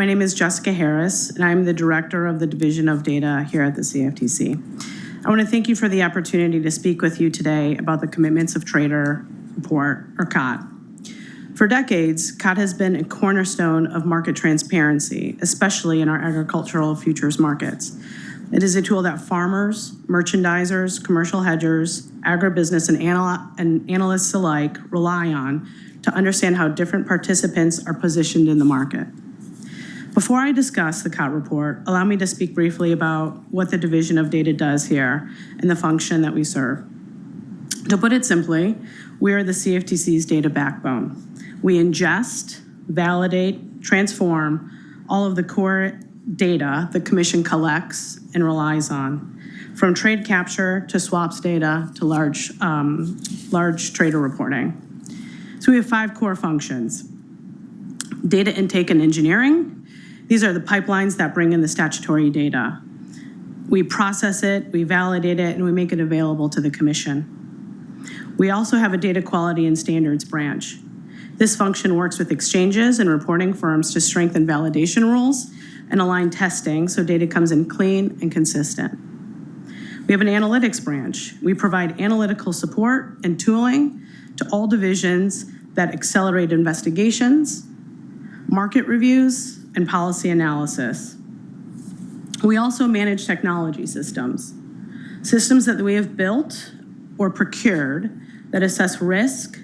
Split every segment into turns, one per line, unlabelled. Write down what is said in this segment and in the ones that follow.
My name is Jessica Harris, and I'm the Director of the Division of Data here at the CFTC. I want to thank you for the opportunity to speak with you today about the Commitments of Trader Report, or COT. For decades, COT has been a cornerstone of market transparency, especially in our agricultural futures markets. It is a tool that farmers, merchandisers, commercial hedgers, agribusiness, and analysts alike rely on to understand how different participants are positioned in the market. Before I discuss the COT report, allow me to speak briefly about what the Division of Data does here and the function that we serve. To put it simply, we are the CFTC's data backbone. We ingest, validate, transform all of the core data the Commission collects and relies on, from trade capture to swaps data to large trader reporting. So we have 5 core functions. Data intake and engineering. These are the pipelines that bring in the statutory data. We process it, we validate it, and we make it available to the Commission. We also have a data quality and standards branch. This function works with exchanges and reporting firms to strengthen validation rules and align testing so data comes in clean and consistent. We have an analytics branch. We provide analytical support and tooling to all divisions that accelerate investigations, market reviews, and policy analysis. We also manage technology systems that we have built or procured that assess risk,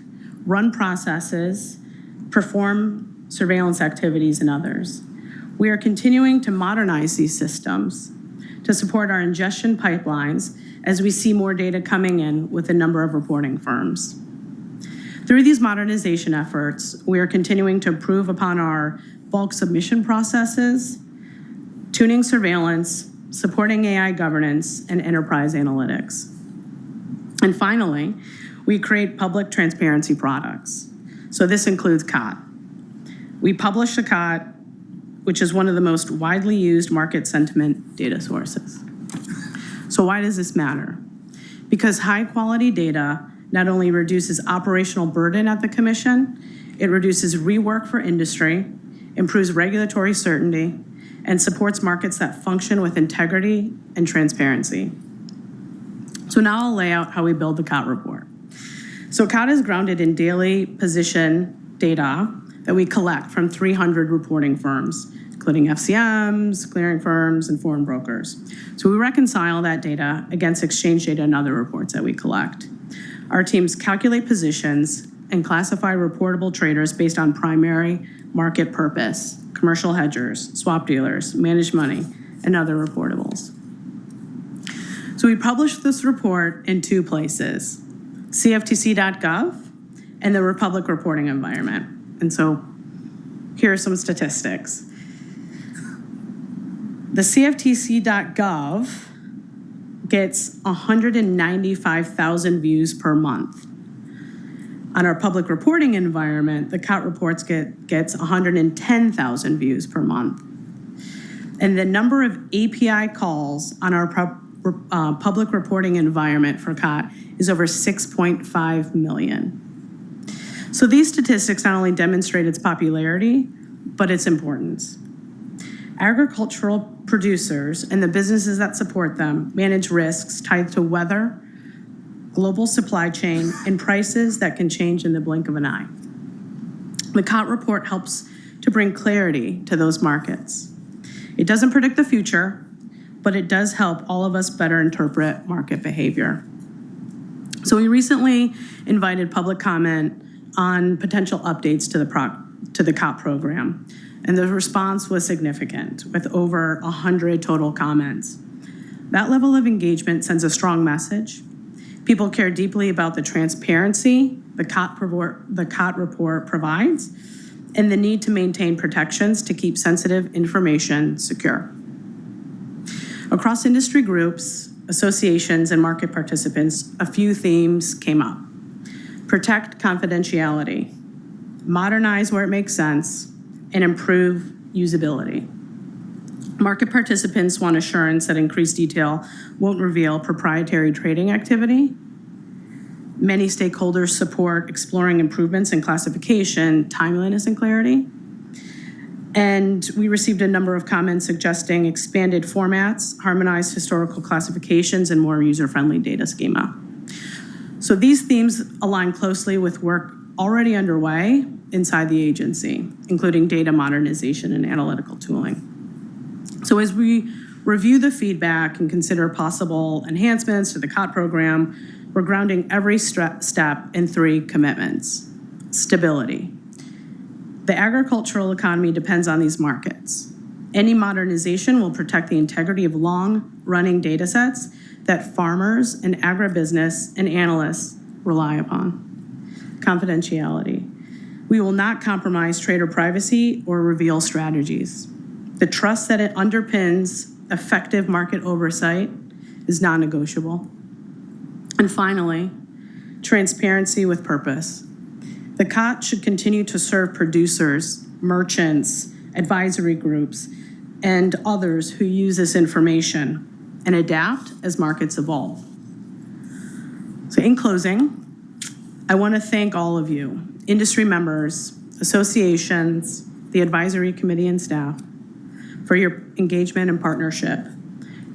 run processes, perform surveillance activities, and others. We are continuing to modernize these systems to support our ingestion pipelines as we see more data coming in with a number of reporting firms. Through these modernization efforts, we are continuing to improve upon our bulk submission processes, tuning surveillance, supporting AI governance, and enterprise analytics. And finally, we create public transparency products. So this includes COT. We publish the COT, which is one of the most widely used market sentiment data sources. So why does this matter? Because high quality data not only reduces operational burden at the Commission, it reduces rework for industry, improves regulatory certainty, and supports markets that function with integrity and transparency. So now I'll lay out how we build the COT report. So COT is grounded in daily position data that we collect from 300 reporting firms, including FCMs, clearing firms, and foreign brokers. So we reconcile that data against exchange data and other reports that we collect. Our teams calculate positions and classify reportable traders based on primary market purpose, commercial hedgers, swap dealers, managed money, and other reportables. So we publish this report in 2 places, CFTC.gov and the Republic reporting environment. And so here are some statistics. The CFTC.gov gets 195,000 views per month. On our public reporting environment, the COT reports gets 110,000 views per month. And the number of API calls on our public reporting environment for COT is over 6.5 million. So these statistics not only demonstrate its popularity, but its importance. Agricultural producers and the businesses that support them manage risks tied to weather, global supply chain, and prices that can change in the blink of an eye. The COT report helps to bring clarity to those markets. It doesn't predict the future, but it does help all of us better interpret market behavior. So we recently invited public comment on potential updates to the COT program, and the response was significant, with over 100 total comments. That level of engagement sends a strong message. People care deeply about the transparency the COT report provides and the need to maintain protections to keep sensitive information secure. Across industry groups, associations, and market participants, a few themes came up. Protect confidentiality, modernize where it makes sense, and improve usability. Market participants want assurance that increased detail won't reveal proprietary trading activity. Many stakeholders support exploring improvements in classification, timeliness, and clarity. And we received a number of comments suggesting expanded formats, harmonized historical classifications, and more user-friendly data schema. So these themes align closely with work already underway inside the agency, including data modernization and analytical tooling. So as we review the feedback and consider possible enhancements to the COT program, we're grounding every step in 3 commitments. Stability. The agricultural economy depends on these markets. Any modernization will protect the integrity of long-running data sets that farmers and agribusiness and analysts rely upon. Confidentiality. We will not compromise trader privacy or reveal strategies. The trust that it underpins effective market oversight is non-negotiable. And finally, transparency with purpose. The COT should continue to serve producers, merchants, advisory groups, and others who use this information and adapt as markets evolve. So in closing, I want to thank all of you, industry members, associations, the advisory committee and staff, for your engagement and partnership.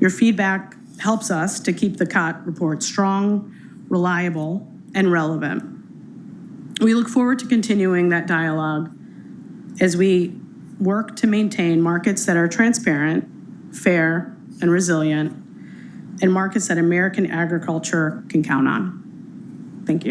Your feedback helps us to keep the COT report strong, reliable, and relevant. We look forward to continuing that dialogue as we work to maintain markets that are transparent, fair, and resilient, and markets that American agriculture can count on. Thank you.